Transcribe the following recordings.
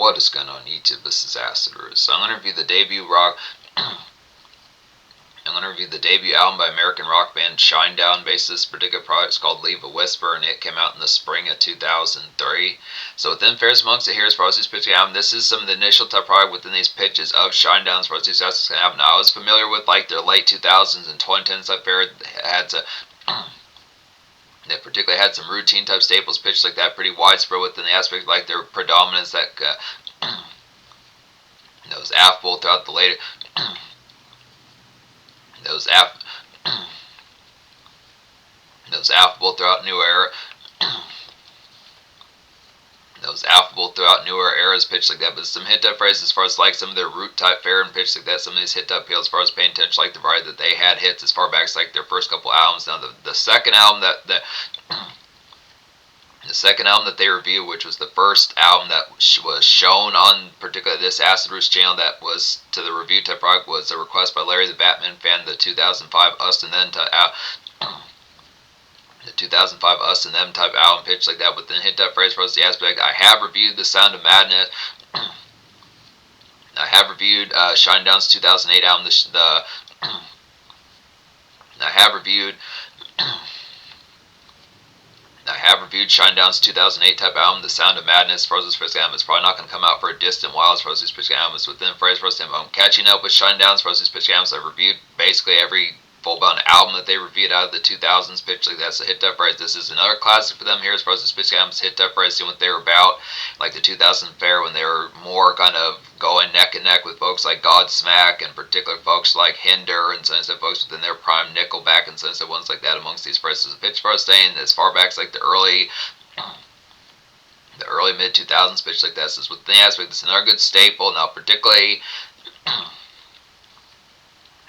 What is going on YouTube? This is Acid Roots. So I'm going to review the debut rock. I'm going to review the debut album by American rock band Shinedown. Based this particular product is called Leave a Whisper, and it came out in the spring of 2003. So within Fair's Amongst the Heroes Rosie's pitching album, this is some of the initial type product within these pitches of Shinedown's Rosie's album. Now I was familiar with like their late 2000s and 2010s type fair had to. That particularly had some routine type staples pitched like that, pretty widespread within the aspect like their predominance that was affable throughout the later those affable throughout new era. Those affable throughout newer eras pitched like that, but some hit type phrases as far as like some of their root type fare and pitch like that. Some of these hit type appeals as far as paying attention, like the variety that they had hits as far back as like their first couple albums. Now the second album the second album that they reviewed, which was the first album that was shown on particularly this Acid Roots channel, that was to the review type product, was a request by Larry the Batman fan, the 2005 Us and Them the 2005 Us and Them type album pitch like that. Within hit type phrase was the aspect. I have reviewed The Sound of Madness. I have reviewed Shinedown's 2008 album. I have reviewed Shinedown's 2008 type album, The Sound of Madness. Frozen's first album is probably not going to come out for a distant while. As Frozen's pitch album is within phrase first album. I'm catching up with Shinedown's Frozen's pitch albums. I've reviewed basically every full-blown album that they reviewed out of the 2000s pitch like that's a hit type phrase. This is another classic for them here as far as the pitch albums hit type phrase, seeing what they were about, like the 2000 fair when they were more kind of going neck and neck with folks like Godsmack and particular folks like Hinder and some folks within their prime, Nickelback and some ones like that amongst these phrases. The pitch phrase saying as far back as like the early mid 2000s pitch like that. This is within the aspect. It's another good staple. Now particularly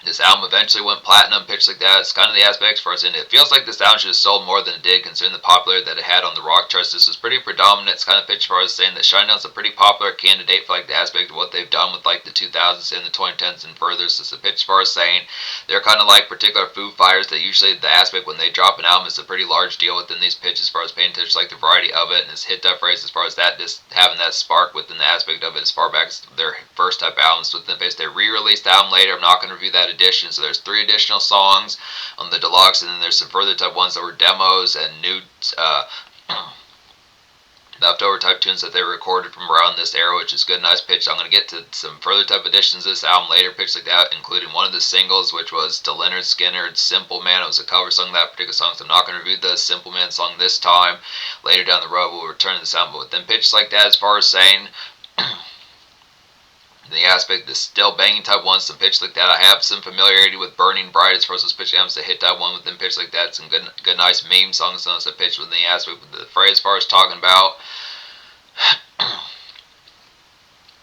this album eventually went platinum, pitched like that. It's kind of the aspects for us, and it feels like this album should have sold more than it did, considering the popularity that it had on the rock charts. This was pretty predominant. It's kind of pitched for us, saying that Shinedown's a pretty popular candidate for like the aspect of what they've done with like the 2000s and the 2010s and further. So it's a pitch for us saying they're kind of like particular Foo Fighters that usually the aspect when they drop an album is a pretty large deal within these pitches as far as paying attention like the variety of it and its hit that phrase as far as that just having that spark within the aspect of it as far back as their first type albums within the face. They re-released the album later. I'm not going to review that edition. So there's 3 additional songs on the deluxe, and then there's some further type ones that were demos and new leftover type tunes that they recorded from around this era, which is good, nice pitch. I'm going to get to some further type additions to this album later, pitch like that, including one of the singles, which was to Leonard Skinner's Simple Man. It was a cover song of that particular song, so I'm not going to review the Simple Man song this time. Later down the road, we'll return to the sound, but within pitches like that, as far as saying the aspect, the still banging type ones, some pitch like that. I have some familiarity with Burning Bright as far as those pitch albums to hit that one within pitch like that. Some good nice meme songs on the pitch within the aspect with the phrase as far as talking about.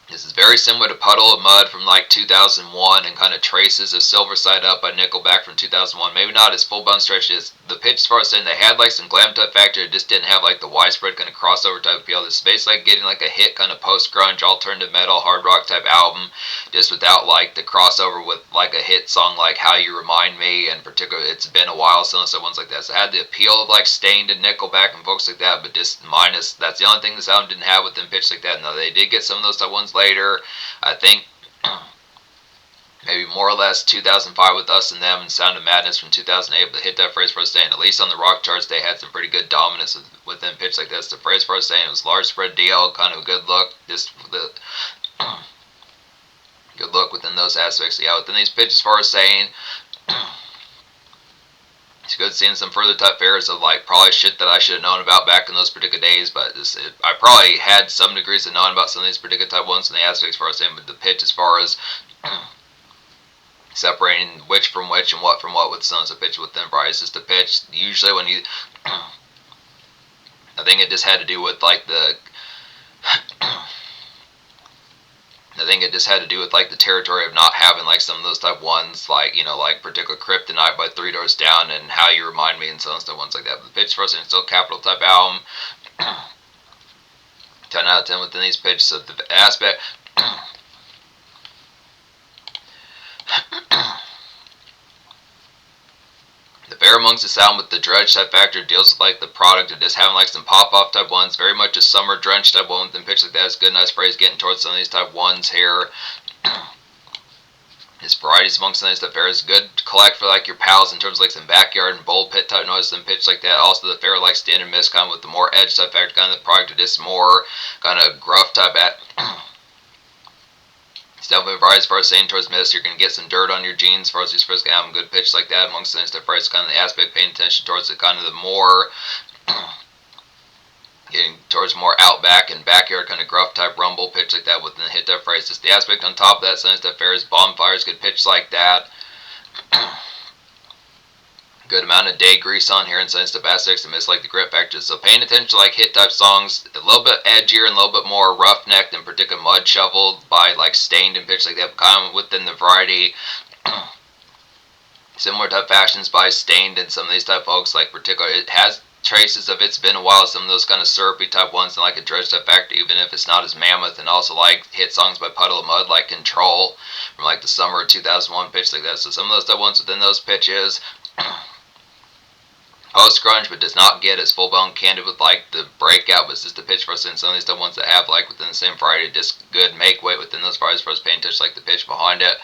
This is very similar to Puddle of Mud from like 2001 and kind of traces of Silver Side Up by Nickelback from 2001. Maybe not as full-blown stretch as the pitch as far as saying they had like some glam type factor. It just didn't have like the widespread kind of crossover type appeal. This is basically like getting like a hit kind of post-grunge, alternative metal, hard rock type album just without like the crossover with like a hit song like How You Remind Me, and particularly It's Been a While, some ones like that. So it had the appeal of like Stained and Nickelback and folks like that, but just minus, that's the only thing this album didn't have within pitch like that. Now they did get some of those type ones later. I think maybe more or less 2005 with Us and Them and Sound of Madness from 2008, but hit that phrase for us saying, at least on the rock charts, they had some pretty good dominance within pitch like this. The phrase for us saying it was large spread deal, kind of a good look, just the good look within those aspects. Yeah, within these pitches as far as saying it's good seeing some further type fares of like probably shit that I should have known about back in those particular days, but I probably had some degrees of knowing about some of these particular type ones in the aspects as far as saying, but the pitch as far as separating which from which and what from what with some of the pitch within variety is just a pitch. Usually when you I think it just had to do with like the I think it just had to do with like the territory of not having like some of those type ones, like, you know, like particular Kryptonite by Three Doors Down and How You Remind Me and some stuff ones like that. But the pitch for us, and it's still capital type album. 10 out of 10 within these pitches. So the aspect the fair amongst the sound with the dredge type factor deals with like the product of just having like some pop off type ones. Very much a summer drench type one within pitch like that. It's good, nice phrase getting towards some of these type ones here. His varieties amongst some of these stuff there is good to collect for like your pals in terms of like some backyard and bullpit type noise and pitch like that. Also the fair like standard mist kind of with the more edge type factor, kind of the product of this more kind of gruff type at. It's definitely a variety as far as saying towards mist. You're going to get some dirt on your jeans as far as these first going to have a good pitch like that amongst the stuff. It's kind of the aspect paying attention towards the kind of the more getting towards more outback and backyard kind of gruff type rumble pitch like that within the hit type phrase. Just the aspect on top of that, some stuff there is bonfires, good pitch like that. Good amount of day grease on here and some stuff aspects and miss like the grip factor. So paying attention to like hit type songs, a little bit edgier and a little bit more roughnecked and particular mud shoveled by like stained and pitch like that, kind of within the variety. Similar type fashions by stained and some of these type folks like particular it has traces of it's been a while, some of those kind of syrupy type ones and like a dredge type factor, even if it's not as mammoth, and also like hit songs by Puddle of Mud like Control from like the summer of 2001 pitch like that. So some of those type ones within those pitches post grunge, but does not get as full blown candid with like the breakout, but it's just a pitch for us. And some of these type ones that have like within the same variety just good make weight within those varieties for us paying attention like the pitch behind it.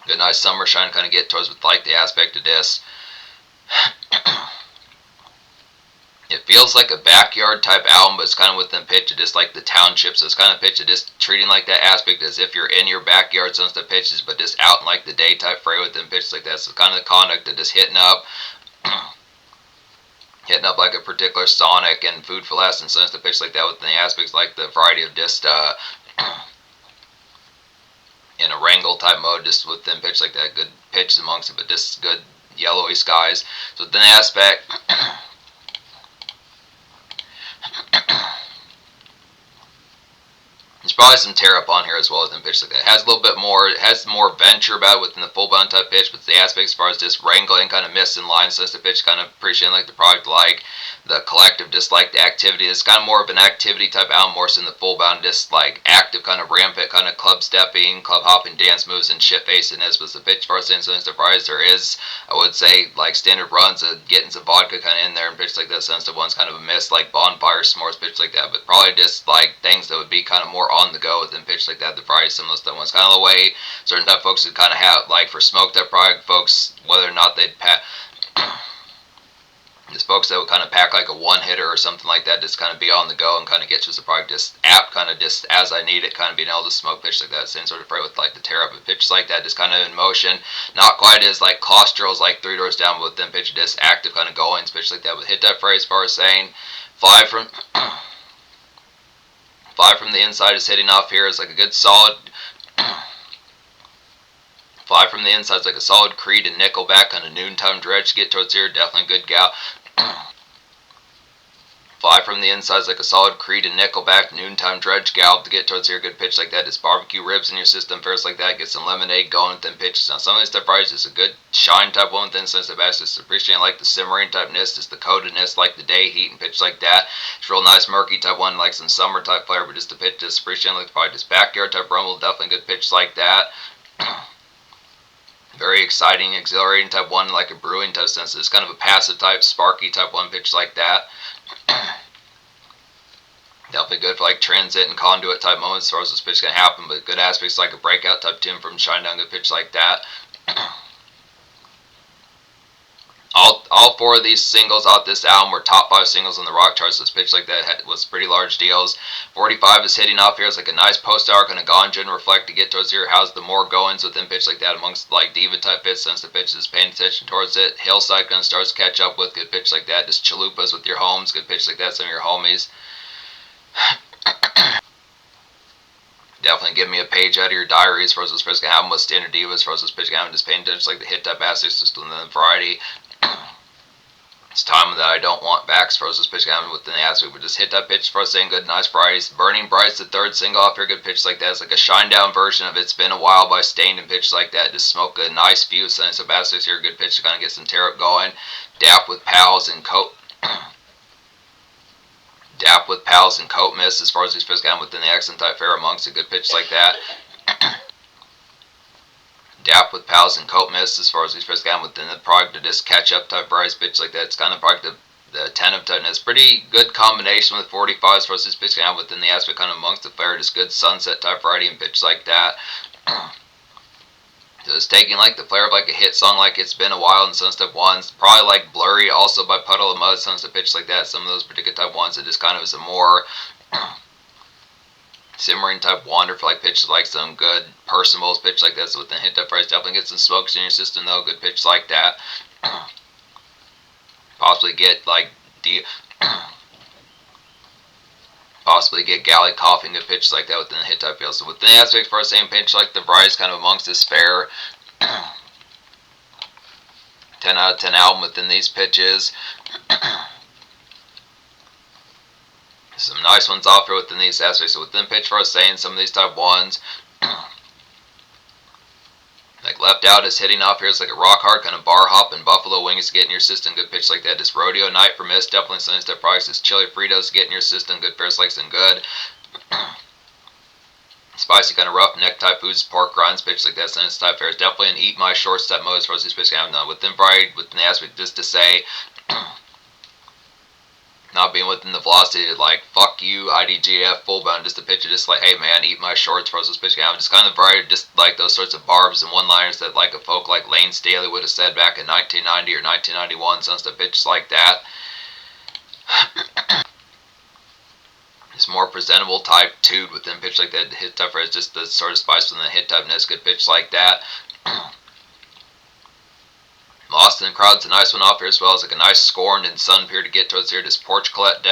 Good nice summer shine kind of get towards with like the aspect of this. It feels like a backyard type album, but it's kind of within pitch of just like the township. So it's kind of pitch of just treating like that aspect as if you're in your backyard, some stuff pitches, but just out in like the day type fray within pitches like that. So kind of the conduct of just hitting up like a particular Sonic and Food for Less and some stuff pitch like that within the aspects like the variety of just in a wrangle type mode, just within pitch like that. Good pitch amongst it, but just good yellowy skies. So within the aspect. There's probably some tear up on here as well within pitch like that. It has a little bit more, it has more venture about it within the full bound type pitch, but the aspect as far as just wrangling kind of missing lines, so the pitch kind of appreciating like the product, like the collective, just like the activity. It's kind of more of an activity type album, more so in the full bound, just like active kind of rampant kind of club stepping, club hopping, dance moves, and shit facing is was the pitch as far as saying something surprised. There is, I would say, like standard runs of getting some vodka kind of in there and pitch like that. Sensitive ones kind of a miss, like bonfire, s'mores, pitch like that, but probably just like things that would be kind of more on the go within pitch like that. The variety, some of those stuff ones, kind of the way certain type folks would kind of have, like for smoked up product folks, whether or not they'd pack. There's folks that would kind of pack like a one hitter or something like that, just kind of be on the go and kind of get to the product just apt, kind of just as I need it, kind of being able to smoke pitch like that. Same sort of freight with like the tear up and pitch like that, just kind of in motion, not quite as like claustrals like Three Doors Down, but within pitch just active kind of goings, pitch like that. With hit that phrase as far as saying fly from the inside is hitting off here is like a good solid. Fly from the inside is like a solid Creed and Nickelback on a noontime dredge to get towards here. Definitely a good gal. Fly from the inside is like a solid Creed and Nickelback noontime dredge gallop to get towards here. Good pitch like that. Just barbecue ribs in your system first like that. Get some lemonade going within pitches. Now some of these stuff right is a good shine type one within sense of best. Just appreciating like the simmering type ness, just the coatedness, like the day heat and pitch like that. It's real nice murky type one, like some summer type flavor, but just the pitch, just appreciating like probably just backyard type rumble. Definitely good pitch like that. Very exciting, exhilarating type one, like a brewing type sense. It's kind of a passive type, sparky type one pitch like that. Definitely good for like transit and conduit type moments as far as this pitch can happen, but good aspects like a breakout type tune from Shinedown, good pitch like that. All four of these singles out this album were top 5 singles on the rock charts. This pitch like that was pretty large deals. 45 is hitting off here. It's like a nice post hour kind of ganja and reflect to get towards here. How's the more goings within pitch like that amongst like diva type fits, since the pitch is paying attention towards it. Hillside kind of starts to catch up with good pitch like that. Just chalupas with your homes, good pitch like that. Some of your homies. Definitely give me a page out of your diary as far as this pitch can happen with standard diva, as far as this pitch can happen. Just paying attention like the hit type aspects, just in the variety. It's time that I don't want back as far as this pitch can happen within the aspect, but just hit that pitch for us saying good, nice varieties. Burning Bright's the third single off here, good pitch like that. It's like a Shinedown version of It's Been a While by Stained and pitch like that. Just smoke a nice few cents of aspects here, good pitch to kind of get some tear up going. Dap with Pals and Coat. Dap with Pals and Coat Mist as far as these pitch can happen within the accent type fair amongst a good pitch like that. Dap with pals and coat miss as far as these first game within the product to just catch up type variety pitch like that. It's kind of product the 10 of tightness. Pretty good combination with 45s versus pitch game within the aspect kind of amongst the flare. Just good sunset type variety and pitch like that. So it's taking like the flair of like a hit song like It's Been a While and some stuff ones. Probably like Blurry also by Puddle of Mud, some stuff pitch like that. Some of those particular type ones that just kind of is a more simmering type wander for like pitches like some good Percival's pitch like that. So within hit type phrase, definitely get some smokes in your system though. Good pitch like that. Possibly get like possibly get galley coughing, good pitches like that within the hit type field. So within the aspects for the same pitch like the varieties kind of amongst this fair 10 out of 10 album within these pitches. Some nice ones off here within these aspects. So within pitch for us saying some of these type ones. Like Left Out is hitting off here. It's like a rock hard kind of bar hop and Buffalo Wing is getting your system. Good pitch like that. This Rodeo Night for Miss. Definitely some step products. This Chili Fritos getting your system. Good pairs like some good. Spicy kind of rough neck type foods, pork rinds, pitch like that. Some type fares. Definitely an eat my shorts type mode as far as these pitch can have. Within variety, within the aspect, just to say. Not being within the velocity to like fuck you IDGF full bound, just a picture just like hey man eat my shorts for those pitching out, just kind of varied, just like those sorts of barbs and one liners that like a folk like Lane Staley would have said back in 1990 or 1991, some stuff pitches like that. It's more presentable type tude within pitch like that. Hit type is just the sort of spice within the hit typeness, good pitch like that. Lost in the Crowd's a nice one off here as well as like a nice scorned and sun pier to get towards here. This Porch Collect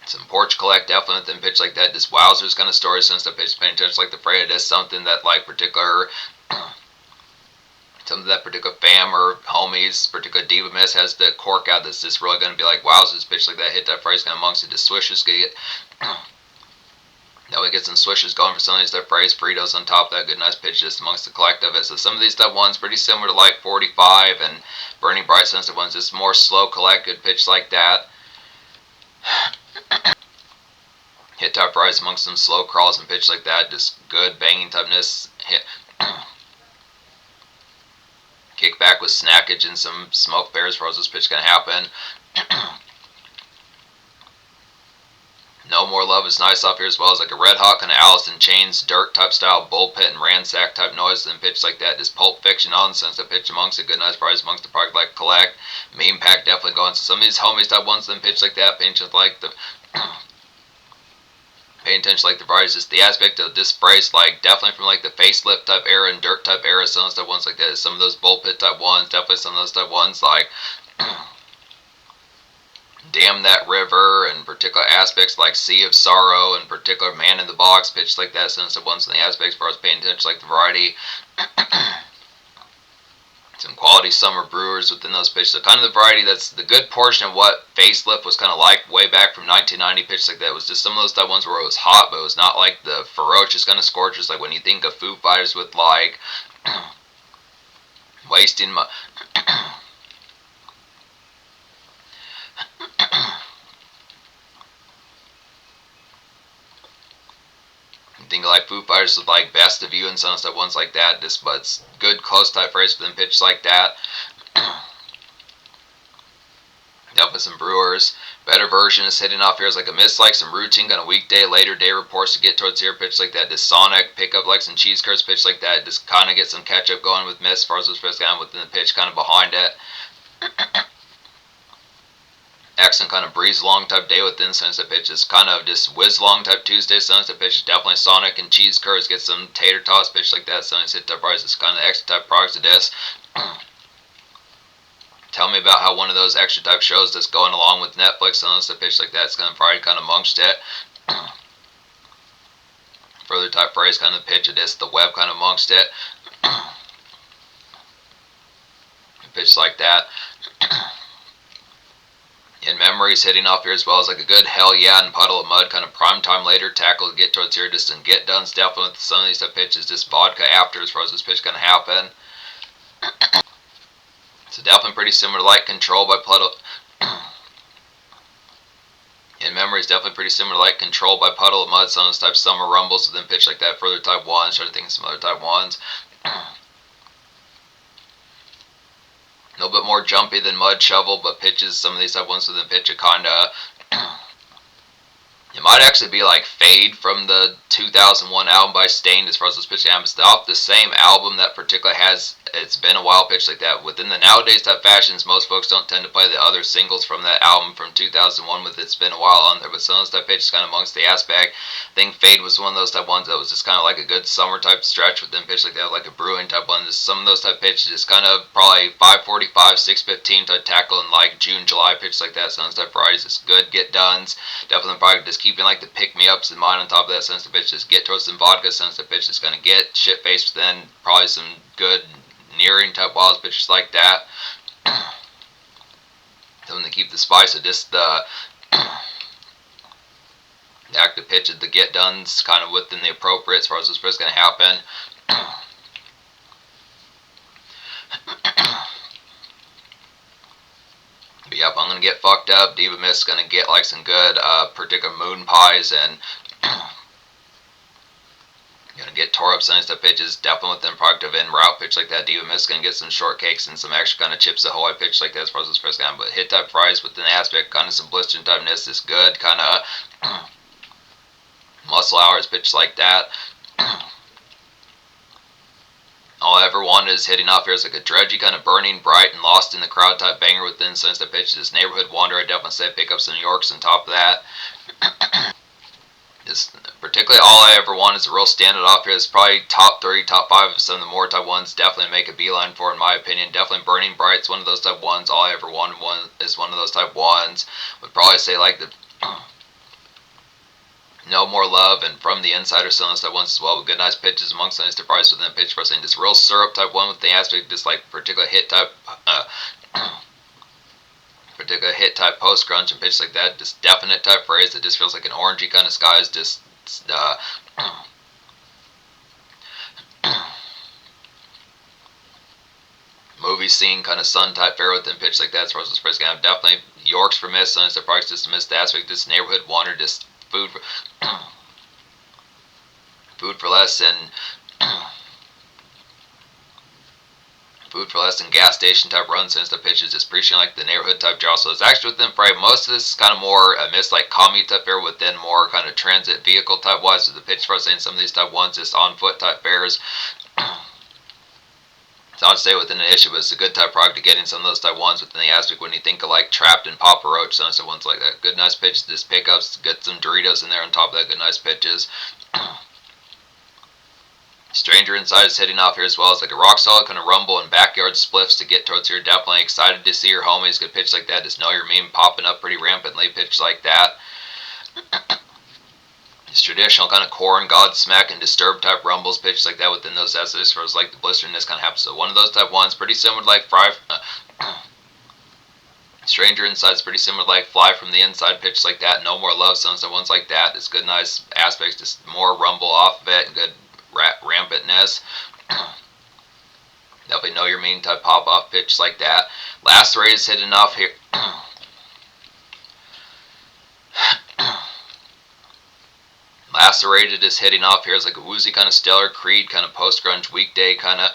some Porch Collect definitely within pitch like that. This Wowzers kind of story since the pitch paying attention like the fray. It is something that like particular some of that particular fam or homies, particular diva miss has the cork out that's just really going to be like Wowzers pitch like that. Hit that phrase kind of amongst it. The swishers get now we get some swishes going for some of these stuff. Phrase Fritos on top of that. Good nice pitch just amongst the collective. So some of these stuff ones pretty similar to like 45 and Burning Bright sensitive ones. Just more slow collect. Good pitch like that. Hit type rise amongst some slow crawls and pitch like that. Just good banging toughness. Hit. Kick back with snackage and some smoke bears for this pitch can happen. No More Love is nice off here as well as like a red hot kind of Alice in Chains dirt type style bullpit and ransack type noise and pitch like that. This Pulp Fiction nonsense that pitch amongst a good nice price amongst the product like collect. Meme pack definitely going. So some of these homies type ones then pitch like that. Paying attention like the paying attention like the varieties, just the aspect of this phrase like definitely from like the facelift type era and dirt type era. Some of those type ones like that. Some of those bullpit type ones. Definitely some of those type ones like Damn That River and particular aspects like Sea of Sorrow and particular Man in the Box pitch like that. Since the ones in the aspects for us paying attention like the variety. Some quality summer brewers within those pitches. So kind of the variety that's the good portion of what Facelift was kind of like way back from 1990 pitches like that. It was just some of those type ones where it was hot, but it was not like the ferocious kind of scorchers like when you think of Foo Fighters with like wasting my think of like Foo Fighters with like Best of You and some stuff ones like that. Just but it's good close type phrase within pitch like that. Definitely some brewers. Better version is hitting off here as like a miss like some routine kind of weekday later day reports to get towards here pitch like that. This Sonic pick up like some cheese curds pitch like that. Just kind of get some catch up going with miss as far as those first down within the pitch kind of behind it. Excellent kind of breeze long type day within sunset pitches. Kind of just whiz long type Tuesday sunset pitch. Definitely Sonic and cheese curds. Get some tater tots pitch like that. Sunset type prices. Kind of extra type products of this. Tell me about how one of those extra type shows that's going along with Netflix and stuff pitch like that. It's kind of probably kind of amongst it. Further type phrase kind of pitch of this. The web kind of amongst it. Pitch like that. In Memories hitting off here as well as like a good hell yeah and Puddle of Mud kind of prime time later tackle to get towards here just and get done definitely with some of these type pitches. Just vodka after as far as this pitch going to happen. So definitely pretty similar to like Control by Puddle. In Memories is definitely pretty similar to like Control by Puddle of Mud, some of those type Summer Rumbles within pitch like that, further type 1s, trying to think of some other type 1s. A little bit more jumpy than Mud Shovel, but pitches some of these type 1s within pitch, it kinda it might actually be like Fade from the 2001 album by Stained as far as those pitch albums. It's off the same album that particularly has It's Been a While pitch like that. Within the nowadays type fashions, most folks don't tend to play the other singles from that album from 2001 with It's Been a While on there, but some of those type pitches kind of amongst the aspect. I think Fade was one of those type ones that was just kind of like a good summer type stretch within pitch like that, like a brewing type one. Just some of those type pitches just kind of probably 545, 615 type tackle in like June, July pitch like that. Some of those type varieties is good, get dones. Definitely probably just keeping like the pick-me-ups in mind on top of that, since the pitch just get towards some vodka, since the pitch is going to get shit-faced, then probably some good nearing type wild pitches like that. Something to keep the spice of just the active pitch of the get done's kind of within the appropriate as far as what's going to happen. But yep, I'm going to get fucked up. Diva Mist is going to get like some good particular moon pies, and going to get tore up some stuff pitches, definitely within product of in route pitch like that. Diva Mist is going to get some shortcakes and some extra kind of chips ahoy pitch like that as far as this first kind. But hit type fries within the aspect, kind of some blistering typeness is good, kind of muscle hours pitch like that. All I ever wanted is hitting off here is like a dredgy kind of burning bright and lost in the crowd type banger within sense that pitch. This neighborhood wander, I definitely say pick up some New Yorks on top of that. Just particularly all I ever want is a real standout off here. It's probably top 3, top 5 of some of the more type ones. Definitely make a beeline for, in my opinion. Definitely Burning Bright's one of those type ones. All I ever wanted is one of those type ones. Would probably say like the No More Love and From the Inside are some of those type ones as well. With good nice pitches amongst those to price within pitch for saying this real syrup type one with the aspect just like particular hit type post grunge and pitch like that, just definite type phrase that just feels like an orangey kind of skies, just movie scene kind of sun type fair within pitch like that as far as this phrase game. Definitely Yorks for Miss, Sun is the price just to miss the aspect, this neighborhood wander, just food for less and gas station type runs since the pitch is just preaching like the neighborhood type draw. So it's actually within frame. Most of this is kind of more a miss like commute type fare within more kind of transit vehicle type wise. So the pitch for us saying some of these type ones just on foot type fares. So I'd say within an issue, but it's a good type product to getting some of those type ones within the aspect when you think of like Trapped and Papa Roach, some of the ones like that. Good nice pitches, just pickups, get some Doritos in there on top of that, good nice pitches. Stranger Inside is hitting off here as well. It's like a rock solid kind of rumble and backyard spliffs to get towards here. Definitely excited to see your homies get pitch like that. Just know your meme popping up pretty rampantly, pitch like that. It's traditional kind of corn, Godsmack, and Disturbed type rumbles pitch like that within those essays as far as like the blisteriness kind of happens. So one of those type ones, pretty similar to like Stranger Inside is pretty similar to like Fly from the Inside pitch like that. No More Love, some ones like that. It's good, nice aspects, just more rumble off of it and good rampantness. Definitely Know Your Mean type pop off pitch like that. Lacerate is hitting off here. Lacerated is hitting off here as like a woozy kind of stellar Creed kind of post grunge weekday kind of.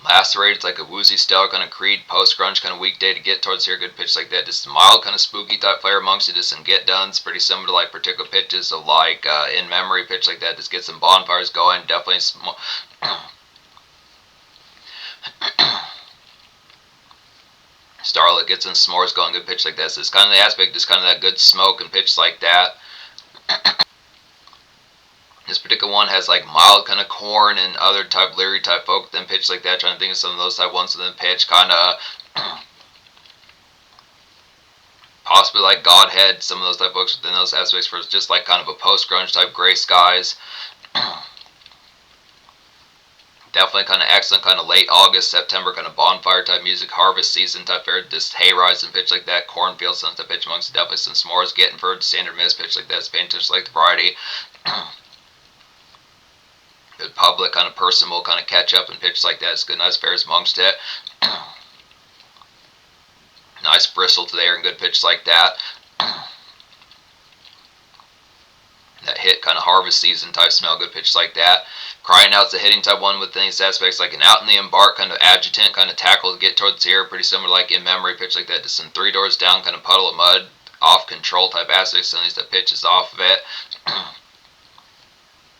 Lacerated is like a woozy stellar kind of Creed post grunge kind of weekday to get towards here. Good pitch like that. Just a mild kind of spooky type flair amongst it. Just some get done's pretty similar to like particular pitches of like In Memory pitch like that. Just get some bonfires going. Definitely Starlet gets some s'mores going. Good pitch like that. So it's kind of the aspect, just kind of that good smoke and pitch like that. This particular one has like mild kind of corn and other type leery type folk then pitch like that. Trying to think of some of those type ones within pitch, kind of possibly like Godhead, some of those type folks within those aspects for just like kind of a post grunge type gray skies. Definitely kind of excellent kind of late August, September kind of bonfire type music, harvest season type fair, just hayrise and pitch like that, cornfield, some type pitch amongst definitely some s'mores getting for standard miss pitch like that. It's paying attention like the variety. Good public kind of person will kind of catch up and pitch like that. It's good nice fairs amongst it. Nice bristle to there and good pitch like that. that hit kind of harvest season type smell, good pitch like that. Crying out's a hitting type one with these aspects, like an out in the embark kind of adjutant kind of tackle to get towards the air, pretty similar like in memory pitch like that, just some 3 doors down kind of puddle of mud, off control type aspects, some of these type pitches off of it.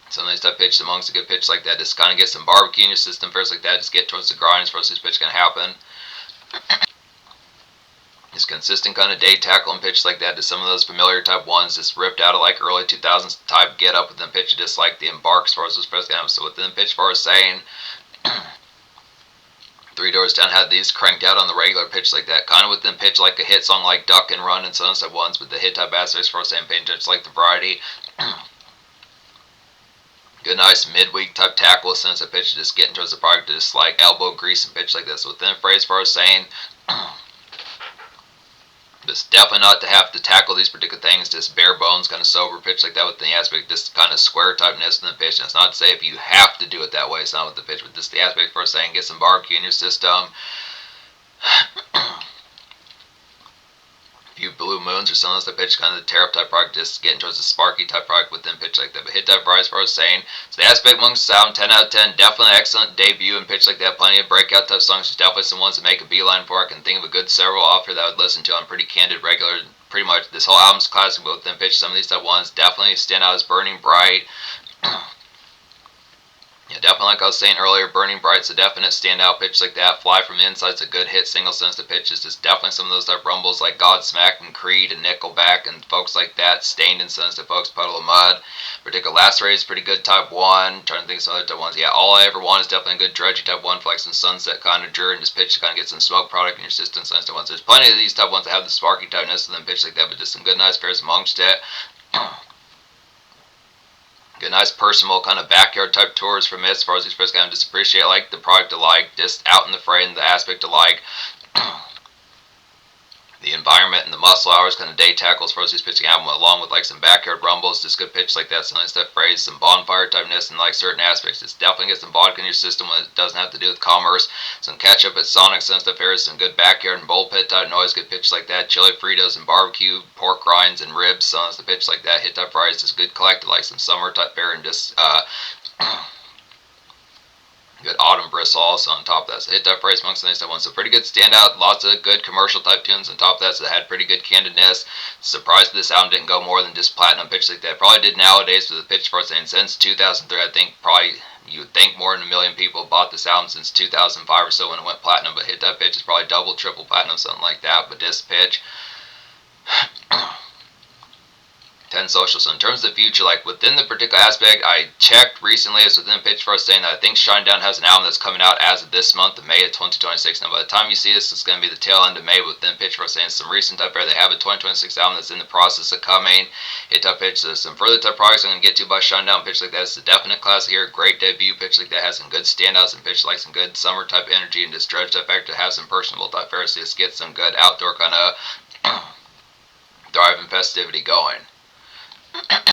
Some of these type pitches amongst a good pitch like that, just kind of get some barbecue in your system first like that, just get towards the grind as far as this pitch can happen. Just consistent kind of day tackle and pitch like that to some of those familiar type ones, just ripped out of like early 2000s type get up within pitch, just like the embark as far as those press games. So within pitch, as far as saying 3 doors down had these cranked out on the regular pitch like that, kind of within pitch like a hit song like Duck and Run and some of those type ones, but the hit type aspects as far as saying paint just like the variety. Good, nice midweek type tackle since a pitch just getting towards the product, just like elbow grease and pitch like this. So within phrase as far as saying. It's definitely not to have to tackle these particular things, just bare bones, kind of sober pitch like that with the aspect, just kind of square typeness in the pitch. And it's not to say if you have to do it that way, it's not with the pitch, but just the aspect for saying get some barbecue in your system. Few blue moons or some of those pitch, kind of the tear up type product, just getting towards the sparky type product within pitch like that. But hit type variety as far as saying, so the aspect amongst sound 10 out of 10, definitely excellent debut and pitch like that. Plenty of breakout type songs. There's definitely some ones that make a beeline for. I can think of a good several off here that I would listen to on pretty candid regular. Pretty much this whole album's classic, but within pitch, some of these type ones definitely stand out as Burning Bright. Yeah, definitely like I was saying earlier, Burning Bright's a definite standout pitch like that. Fly from the Inside's a good hit single sensitive pitches. Just definitely some of those type rumbles like Godsmack and Creed and Nickelback and folks like that. Stained and sensitive folks, Puddle of Mud. Particular Lacerate is pretty good type 1. Trying to think of some other type 1s. Yeah, All I Ever Want is definitely a good drudgy type 1 for like some sunset kind of jur and just pitch to kind of get some smoke product in your system. Sensitive ones. There's plenty of these type 1s that have the sparky typeness of them pitch like that, but just some good nice pairs amongst it. Good, nice personal kind of backyard type tours from it as far as these press guys just appreciate like the product alike, just out in the fray and the aspect alike. The environment and the muscle hours, kind of day tackles as far as these pitching album, along with like some backyard rumbles, just good pitch like that, some nice stuff phrase, some bonfire typeness and like certain aspects. Just definitely get some vodka in your system when it doesn't have to do with commerce. Some catch up at Sonic, some stuff here, some good backyard and bullpit type noise, good pitch like that. Chili Fritos and barbecue, pork rinds and ribs, some of the pitch like that. Hit type fries, just good collected, like some summer type fare and just good autumn bristle also on top of that. So hit that phrase amongst the next one. So pretty good standout. Lots of good commercial type tunes on top of that. So it had pretty good candidness. Surprised this album didn't go more than just platinum pitch like that. Probably did nowadays with the pitch for saying since 2003. I think probably you would think more than 1 million people bought this album since 2005 or so when it went platinum. But hit that pitch is probably double, triple platinum, something like that. But this pitch. 10 social. So in terms of the future, like within the particular aspect, I checked recently, it's within the pitch for us saying that I think Shinedown has an album that's coming out as of this month of May of 2026. Now by the time you see this, it's going to be the tail end of May. Within pitch for us saying some recent type there, they have a 2026 album that's in the process of coming. Hit type pitch. So some further type projects I'm going to get to by Shinedown pitch like that. It's a definite classic here. Great debut pitch like that. Has some good standouts and pitch like some good summer type energy and just dredge type factor. Have some personable type fair. So just get some good outdoor kind of thriving festivity going.